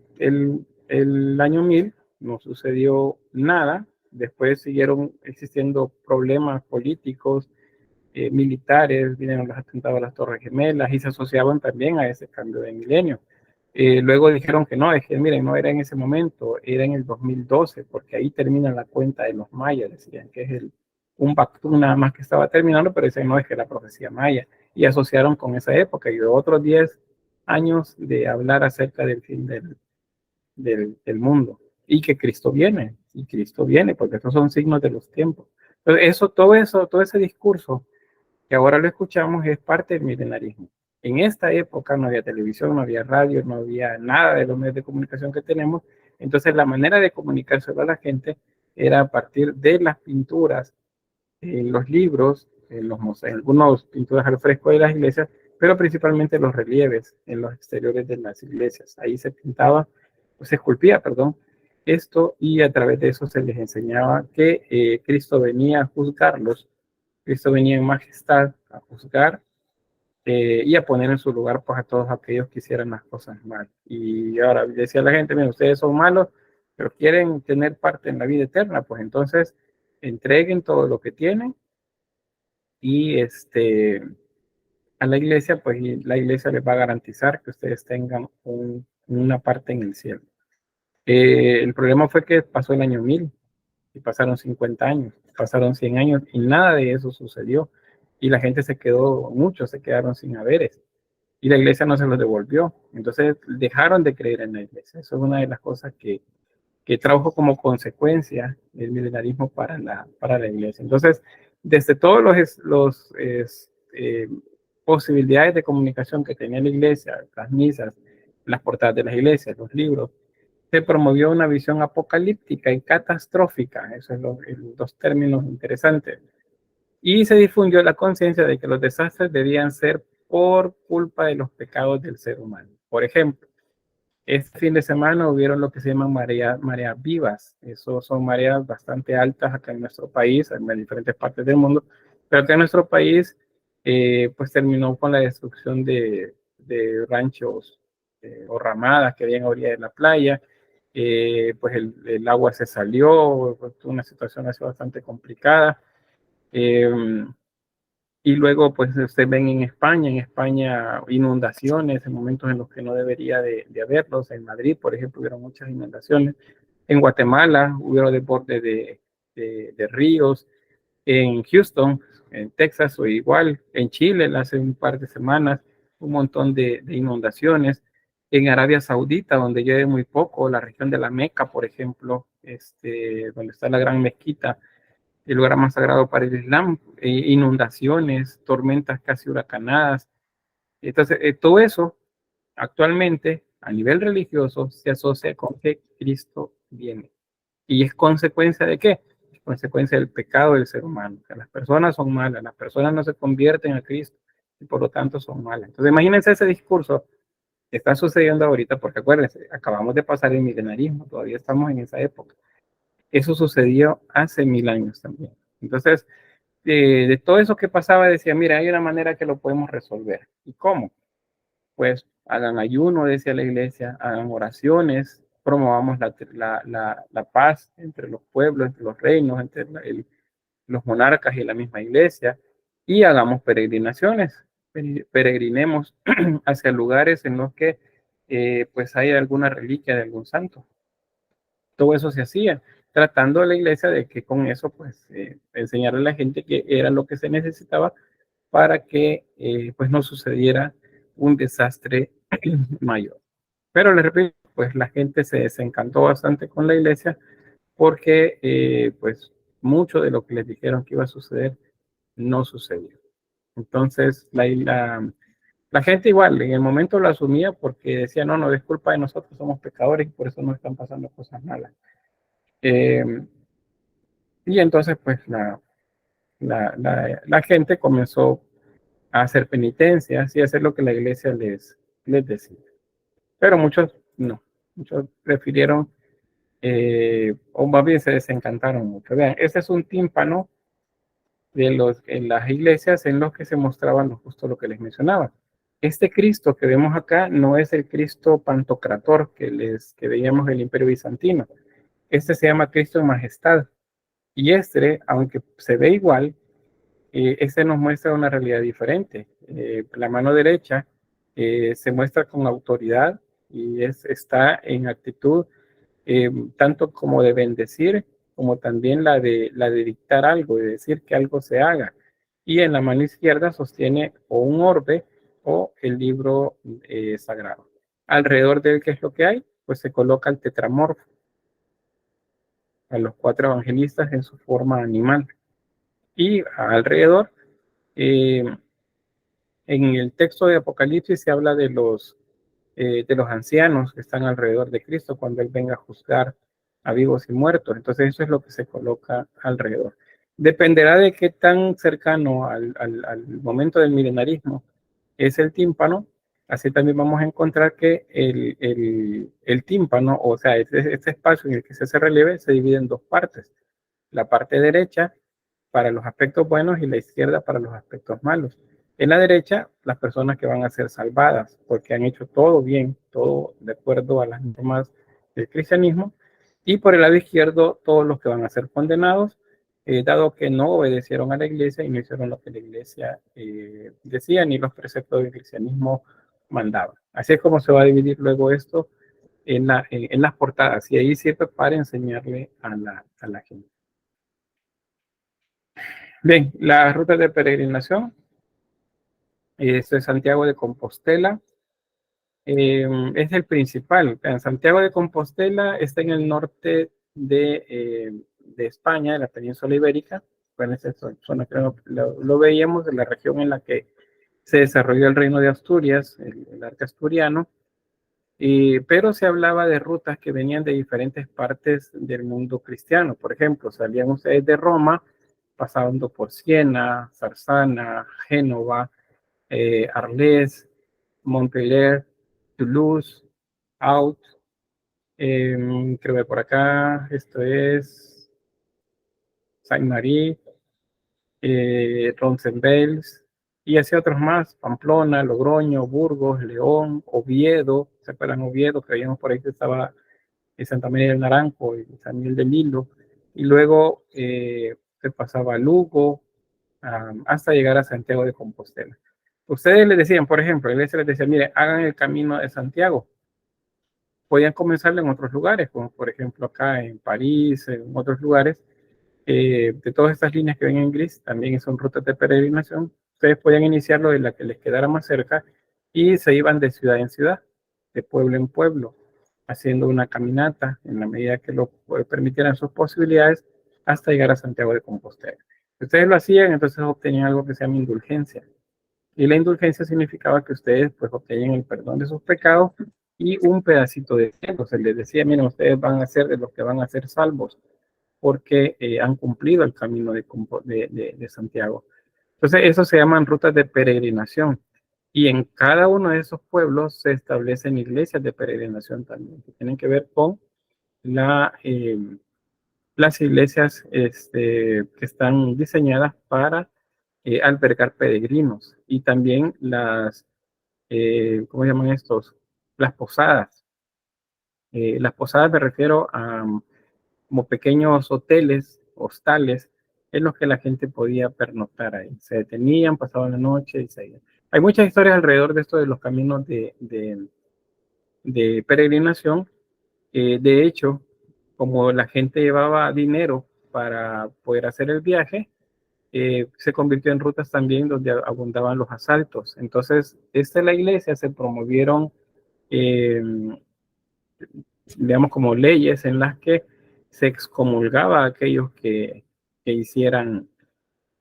año 1000, no sucedió nada. Después siguieron existiendo problemas políticos, militares, vinieron los atentados a las Torres Gemelas y se asociaban también a ese cambio de milenio. Luego dijeron que no, es que miren, no era en ese momento, era en el 2012, porque ahí termina la cuenta de los mayas, decían que es un Bactún nada más que estaba terminando, pero decían no, es que la profecía maya, y asociaron con esa época, y de otros 10 años de hablar acerca del fin del mundo, y que Cristo viene, porque estos son signos de los tiempos. Entonces, todo ese discurso que ahora lo escuchamos es parte del milenarismo. En esta época no había televisión, no había radio, no había nada de los medios de comunicación que tenemos. Entonces la manera de comunicárselo a la gente era a partir de las pinturas, en los libros, en algunas pinturas al fresco de las iglesias, pero principalmente los relieves en los exteriores de las iglesias. Ahí se pintaba, se esculpía, perdón, esto, y a través de eso se les enseñaba que Cristo venía a juzgarlos. Cristo venía en majestad a juzgar y a poner en su lugar pues a todos aquellos que hicieran las cosas mal. Y ahora decía la gente, miren, ustedes son malos, pero quieren tener parte en la vida eterna, pues entonces entreguen todo lo que tienen y a la iglesia, pues y la iglesia les va a garantizar que ustedes tengan una parte en el cielo. El problema fue que pasó el año 1000 y pasaron 50 años, pasaron 100 años y nada de eso sucedió. Y la gente se quedó, muchos se quedaron sin haberes y la iglesia no se los devolvió. Entonces dejaron de creer en la iglesia. Eso es una de las cosas que trajo como consecuencia el milenarismo para la iglesia. Entonces, desde todos posibilidades de comunicación que tenía la iglesia, las misas, las portadas de las iglesias, los libros, se promovió una visión apocalíptica y catastrófica, esos son dos términos interesantes, y se difundió la conciencia de que los desastres debían ser por culpa de los pecados del ser humano. Por ejemplo, este fin de semana hubieron lo que se llaman mareas vivas. Eso son mareas bastante altas acá en nuestro país, en diferentes partes del mundo, pero acá en nuestro país pues terminó con la destrucción de ranchos o ramadas que había en orilla de la playa. Pues el agua se salió, pues, una situación así bastante complicada. Y luego, pues, ustedes ven en España inundaciones en momentos en los que no debería de haberlos. En Madrid, por ejemplo, hubieron muchas inundaciones. En Guatemala hubieron desbordes de ríos. En Houston, en Texas, o igual. En Chile, hace un par de semanas, un montón de inundaciones. En Arabia Saudita, donde llueve muy poco, la región de la Meca, por ejemplo, donde está la gran mezquita, el lugar más sagrado para el Islam, inundaciones, tormentas casi huracanadas. Entonces, todo eso actualmente a nivel religioso se asocia con que Cristo viene. ¿Y es consecuencia de qué? Es consecuencia del pecado del ser humano. Que las personas son malas, las personas no se convierten a Cristo y por lo tanto son malas. Entonces, imagínense ese discurso que está sucediendo ahorita, porque acuérdense, acabamos de pasar el milenarismo, todavía estamos en esa época. Eso sucedió hace 1000 años también. Entonces, de todo eso que pasaba, decía, mira, hay una manera que lo podemos resolver. ¿Y cómo? Pues hagan ayuno, decía la iglesia, hagan oraciones, promovamos la paz entre los pueblos, entre los reinos, entre los monarcas y la misma iglesia, y hagamos peregrinaciones, peregrinemos hacia lugares en los que pues hay alguna reliquia de algún santo. Todo eso se hacía, tratando a la iglesia de que con eso pues enseñarle a la gente que era lo que se necesitaba para que pues no sucediera un desastre mayor. Pero les repito, pues la gente se desencantó bastante con la iglesia porque pues mucho de lo que les dijeron que iba a suceder no sucedió. Entonces la gente igual en el momento lo asumía porque decía, no, no es culpa de nosotros, somos pecadores y por eso nos están pasando cosas malas. Y entonces pues la gente comenzó a hacer penitencias y a hacer lo que la iglesia les decía. Pero muchos no, muchos prefirieron, o más bien se desencantaron mucho. Vean, este es un tímpano en las iglesias en los que se mostraban justo lo que les mencionaba. Este Cristo que vemos acá no es el Cristo pantocrator que veíamos en el Imperio Bizantino. Este se llama Cristo en Majestad. Y aunque se ve igual, este nos muestra una realidad diferente. La mano derecha se muestra con autoridad y está en actitud tanto como de bendecir, como también la de dictar algo, de decir que algo se haga. Y en la mano izquierda sostiene o un orbe o el libro sagrado. Alrededor de él, ¿qué es lo que hay? Pues se coloca el tetramorfo, a los 4 evangelistas en su forma animal. Y alrededor, en el texto de Apocalipsis se habla de los ancianos que están alrededor de Cristo cuando Él venga a juzgar a vivos y muertos. Entonces eso es lo que se coloca alrededor. Dependerá de qué tan cercano al momento del milenarismo es el tímpano. Así también vamos a encontrar que el tímpano, o sea, este espacio en el que se hace relieve, se divide en 2 partes. La parte derecha para los aspectos buenos y la izquierda para los aspectos malos. En la derecha, las personas que van a ser salvadas porque han hecho todo bien, todo de acuerdo a las normas del cristianismo. Y por el lado izquierdo, todos los que van a ser condenados, dado que no obedecieron a la iglesia y no hicieron lo que la iglesia decía ni los preceptos del cristianismo mandaban. Así es como se va a dividir luego esto en las portadas. Y ahí sirve para enseñarle a la gente. Bien, las rutas de peregrinación. Esto es Santiago de Compostela. Es el principal. En Santiago de Compostela está en el norte de España, de la península ibérica. Bueno, esta zona creo lo veíamos, de la región en la que se desarrolló el reino de Asturias, el arca asturiano, pero se hablaba de rutas que venían de diferentes partes del mundo cristiano. Por ejemplo, salían ustedes de Roma, pasando por Siena, Sarzana, Génova, Arles, Montpellier, Toulouse, Out, creo que por acá, esto es Saint-Marie, Roncesvalles, y así otros más, Pamplona, Logroño, Burgos, León, Oviedo, ¿se acuerdan Oviedo? Creíamos por ahí que estaba Santa María del Naranjo y San Miguel del Lilo, y luego se pasaba a Lugo, hasta llegar a Santiago de Compostela. Ustedes les decían, por ejemplo, a veces les decían, mire, hagan el camino de Santiago. Podían comenzarlo en otros lugares, como por ejemplo acá en París, en otros lugares. De todas estas líneas que ven en gris, también son rutas de peregrinación. Ustedes podían iniciarlo de la que les quedara más cerca y se iban de ciudad en ciudad, de pueblo en pueblo, haciendo una caminata en la medida que lo permitieran sus posibilidades hasta llegar a Santiago de Compostela. Si ustedes lo hacían, entonces obtenían algo que se llama indulgencia. Y la indulgencia significaba que ustedes pues obtenían el perdón de sus pecados y un pedacito de cielo. Se les decía, miren, ustedes van a ser de los que van a ser salvos porque han cumplido el camino de Santiago. Entonces, eso se llaman rutas de peregrinación. Y en cada uno de esos pueblos se establecen iglesias de peregrinación también, que tienen que ver con las iglesias que están diseñadas para albergar peregrinos. Y también ¿cómo llaman estos? Las posadas. Las posadas me refiero a como pequeños hoteles, hostales, en los que la gente podía pernoctar ahí. Se detenían, pasaban la noche y se iban. Hay muchas historias alrededor de esto de los caminos de peregrinación. De hecho, como la gente llevaba dinero para poder hacer el viaje, se convirtió en rutas también donde abundaban los asaltos. Entonces, desde la iglesia se promovieron, eh, digamos, como leyes en las que se excomulgaba a aquellos que hicieran,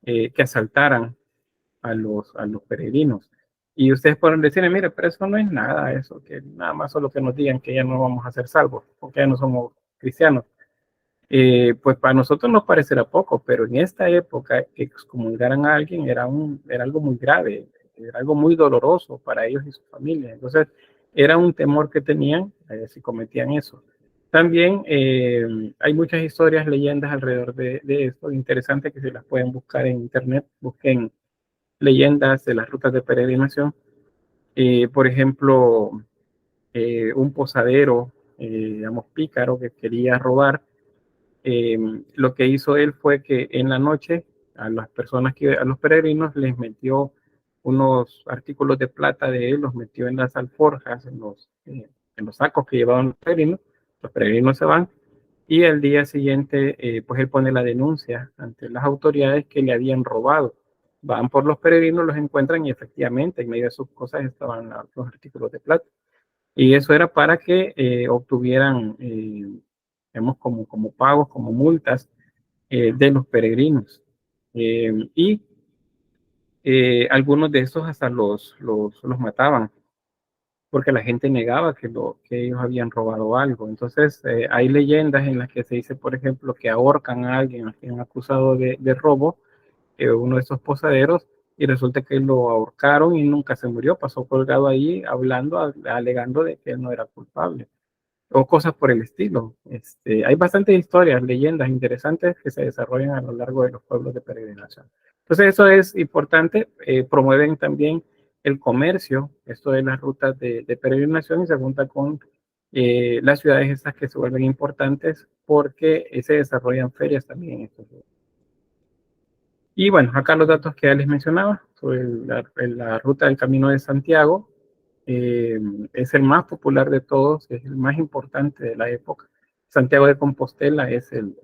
que asaltaran a los peregrinos. Y ustedes pueden decir, mire, pero eso no es nada, eso, que nada más solo que nos digan que ya no vamos a ser salvos, porque ya no somos cristianos. Pues para nosotros nos parecerá poco, pero en esta época que excomulgaran a alguien era algo muy grave, era algo muy doloroso para ellos y su familia. Entonces, era un temor que tenían si cometían eso. También hay muchas historias, leyendas alrededor de esto, interesante que se las pueden buscar en internet, busquen leyendas de las rutas de peregrinación. Por ejemplo, un posadero, digamos, pícaro que quería robar. Lo que hizo él fue que en la noche a las personas a los peregrinos les metió unos artículos de plata de él, los metió en las alforjas, en los sacos que llevaban los peregrinos se van, y al día siguiente pues él pone la denuncia ante las autoridades que le habían robado. Van por los peregrinos, los encuentran y efectivamente en medio de sus cosas estaban los artículos de plata. Y eso era para que obtuvieran digamos, como pagos, como multas de los peregrinos. Y algunos de estos hasta los mataban, porque la gente negaba que ellos habían robado algo. Entonces, hay leyendas en las que se dice, por ejemplo, que ahorcan a alguien acusado de robo, uno de esos posaderos, y resulta que lo ahorcaron y nunca se murió, pasó colgado ahí hablando, alegando de que él no era culpable o cosas por el estilo. Hay bastantes historias, leyendas interesantes que se desarrollan a lo largo de los pueblos de peregrinación. Entonces eso es importante. Promueven también el comercio, esto de las rutas de peregrinación, y se junta con las ciudades estas que se vuelven importantes porque se desarrollan ferias también en estos lugares. Y bueno, acá los datos que ya les mencionaba sobre la ruta del Camino de Santiago. Es el más popular de todos, es el más importante de la época. Santiago de Compostela es el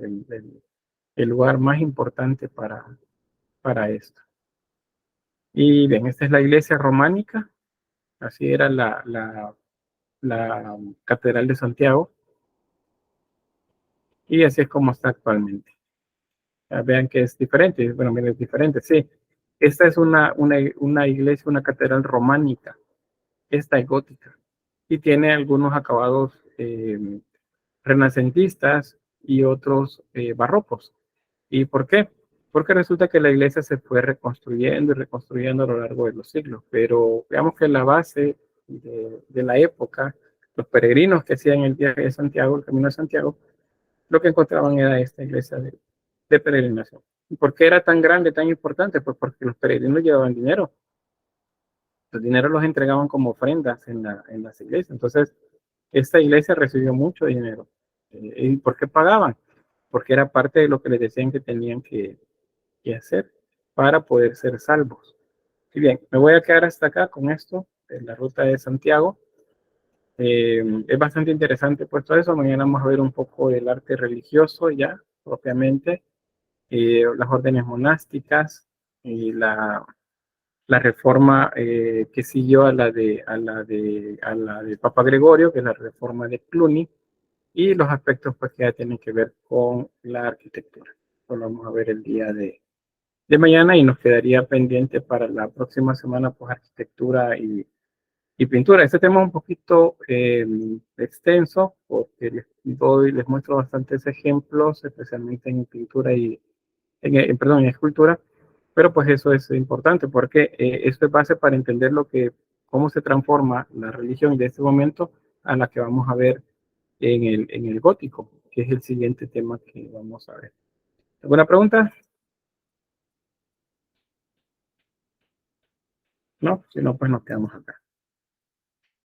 lugar más importante para esto. Y bien, esta es la iglesia románica, así era la Catedral de Santiago, y así es como está actualmente. Vean que es diferente, bueno, miren, es diferente, sí. Esta es una iglesia, una catedral románica. Esta es gótica y tiene algunos acabados renacentistas y otros barrocos. ¿Y por qué? Porque resulta que la iglesia se fue reconstruyendo y reconstruyendo a lo largo de los siglos, pero veamos que la base de la época, los peregrinos que hacían el viaje de Santiago, el camino de Santiago, lo que encontraban era esta iglesia de peregrinación. ¿Y por qué era tan grande, tan importante? Pues porque los peregrinos llevaban dinero. Los dineros los entregaban como ofrendas en las iglesias. Entonces, esta iglesia recibió mucho dinero. ¿Y por qué pagaban? Porque era parte de lo que les decían que tenían que hacer para poder ser salvos. Y bien, me voy a quedar hasta acá con esto, en la ruta de Santiago. Es bastante interesante pues todo eso. Mañana vamos a ver un poco del arte religioso ya, propiamente, las órdenes monásticas y la reforma que siguió a la de Papa Gregorio, que es la reforma de Cluny, y los aspectos pues que ya tienen que ver con la arquitectura. Eso lo vamos a ver el día de mañana y nos quedaría pendiente para la próxima semana pues arquitectura y pintura. Este tema es un poquito extenso porque les muestro bastantes ejemplos, especialmente en pintura y en escultura, pero pues eso es importante porque esto es base para entender cómo se transforma la religión de este momento a la que vamos a ver en el gótico, que es el siguiente tema que vamos a ver. ¿Alguna pregunta? No, si no, pues nos quedamos acá.